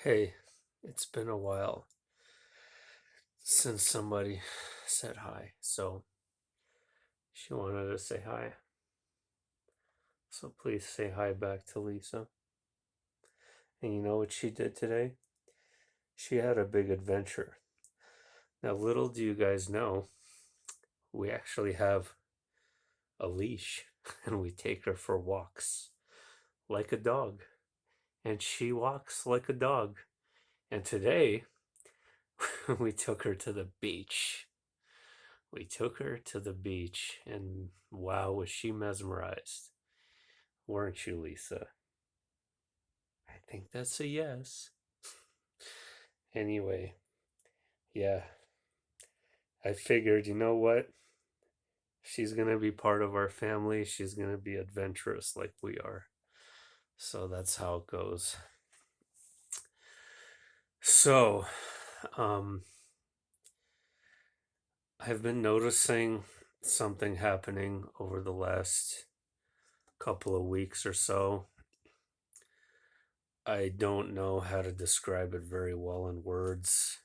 Hey, it's been a while since somebody said hi, so she wanted to say hi. So please say hi back to Lisa. And you know what she did today? She had a big adventure. Now, little do you guys know, we actually have a leash and we take her for walks like a dog. And she walks like a dog. And today, we took her to the beach. We took her to the beach, and wow, was she mesmerized. Weren't you, Lisa? I think that's a yes. Anyway, yeah, I figured, you know what? She's gonna be part of our family. She's gonna be adventurous like we are. So that's how it goes. So, um, I've been noticing something happening over the last couple of weeks or so. I don't know how to describe it very well in words,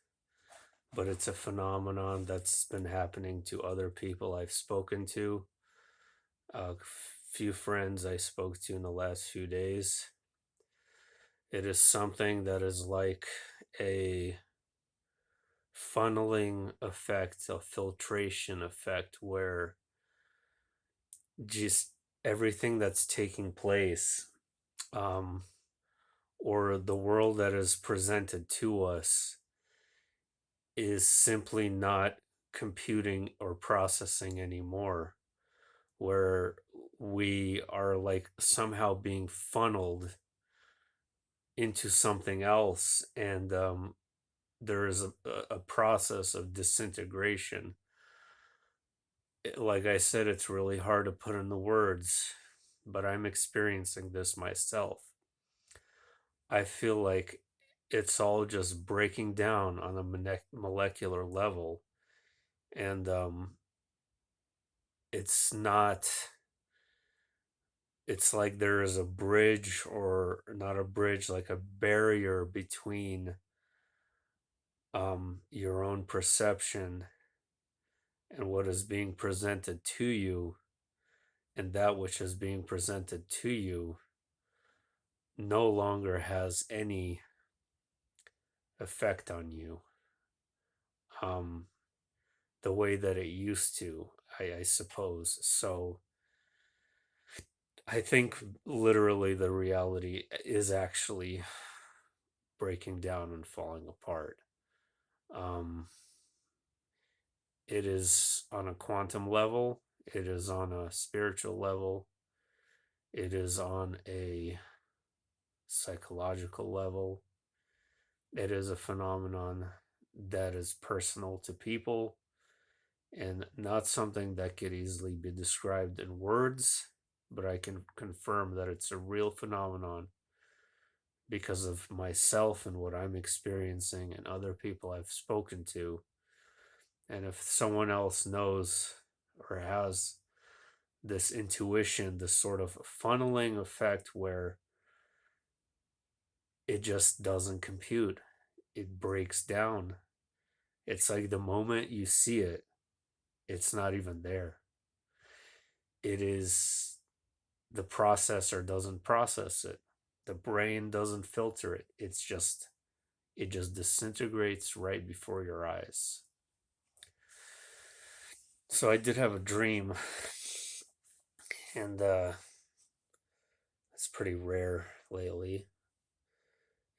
but it's a phenomenon that's been happening to other people I've spoken to, a few friends I spoke to in the last few days. It is something that is like a funneling effect, a filtration effect, where just everything that's taking place, um, or the world that is presented to us, is simply not computing or processing anymore, where we are like somehow being funneled into something else, and there is a process of disintegration. Like I said, it's really hard to put in the words, but I'm experiencing this myself. I feel like it's all just breaking down on a molecular level, and it's not, it's like there is a bridge, or not a bridge, like a barrier between your own perception and what is being presented to you, and that which is being presented to you no longer has any effect on you, um, the way that it used to, I suppose. So I think literally the reality is actually breaking down and falling apart. Um, it is on a quantum level, it is on a spiritual level, it is on a psychological level. It is a phenomenon that is personal to people and not something that could easily be described in words, but I can confirm that it's a real phenomenon because of myself and what I'm experiencing and other people I've spoken to. And if someone else knows or has this intuition, this sort of funneling effect where it just doesn't compute, it breaks down. It's like the moment you see it, it's not even there. It is, the processor doesn't process it. The brain doesn't filter it. It just disintegrates right before your eyes. So I did have a dream, and it's pretty rare lately.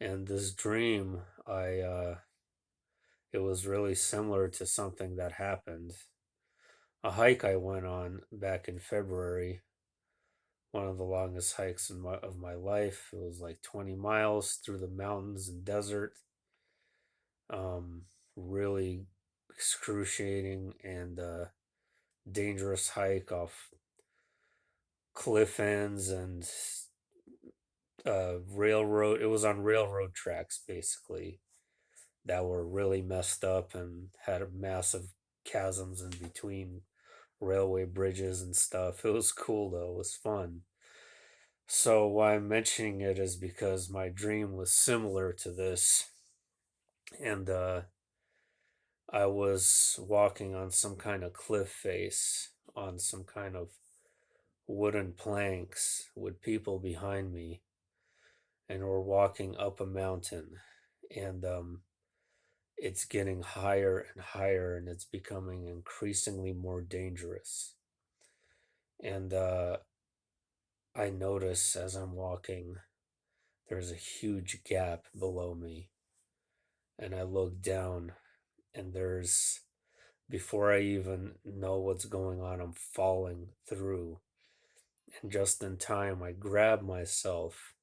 And this dream, it was really similar to something that happened. A hike I went on back in February, one of the longest hikes of my life. It was like 20 miles through the mountains and desert. Um, really excruciating and dangerous hike off cliff ends and railroad. It was on railroad tracks basically that were really messed up and had massive chasms in between railway bridges and stuff. It was cool though. It was fun. So why I'm mentioning it is because my dream was similar to this, and I was walking on some kind of cliff face on some kind of wooden planks with people behind me, and we're walking up a mountain, and it's getting higher and higher, and it's becoming increasingly more dangerous. And I notice as I'm walking, there's a huge gap below me, and I look down, and before I even know what's going on, I'm falling through. And just in time, I grab myself,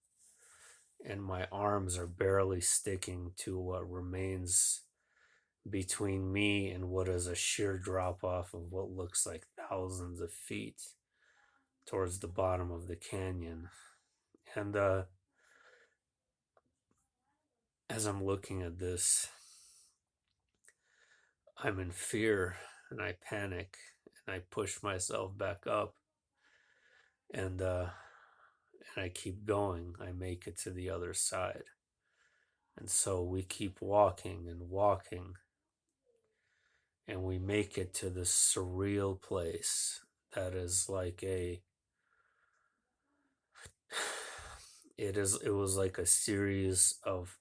and my arms are barely sticking to what remains between me and what is a sheer drop off of what looks like thousands of feet towards the bottom of the canyon. And as I'm looking at this, I'm in fear and I panic and I push myself back up, and I keep going. I make it to the other side. And so we keep walking and walking, and we make it to this surreal place that is like it was like a series of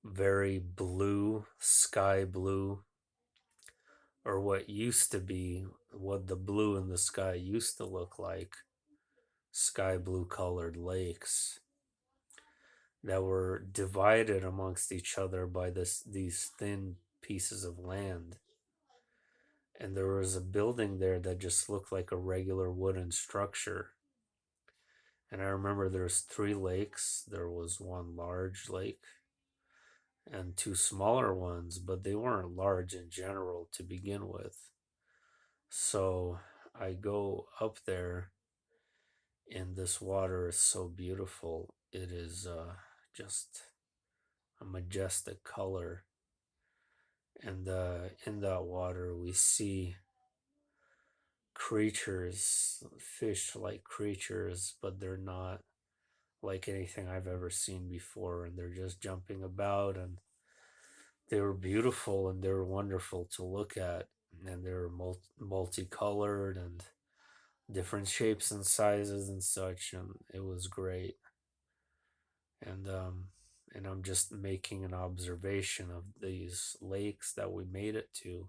very blue, sky blue, or what the blue in the sky used to look like, sky blue colored lakes that were divided amongst each other by these thin pieces of land. And there was a building there that just looked like a regular wooden structure. And I remember there's three lakes. There was one large lake and two smaller ones, but they weren't large in general to begin with. So I go up there, and this water is so beautiful. It is just a majestic color. And in that water, we see creatures, fish like creatures, but they're not like anything I've ever seen before. And they're just jumping about, and they were beautiful and they were wonderful to look at. And they were multicolored and different shapes and sizes and such. And it was great. And I'm just making an observation of these lakes that we made it to.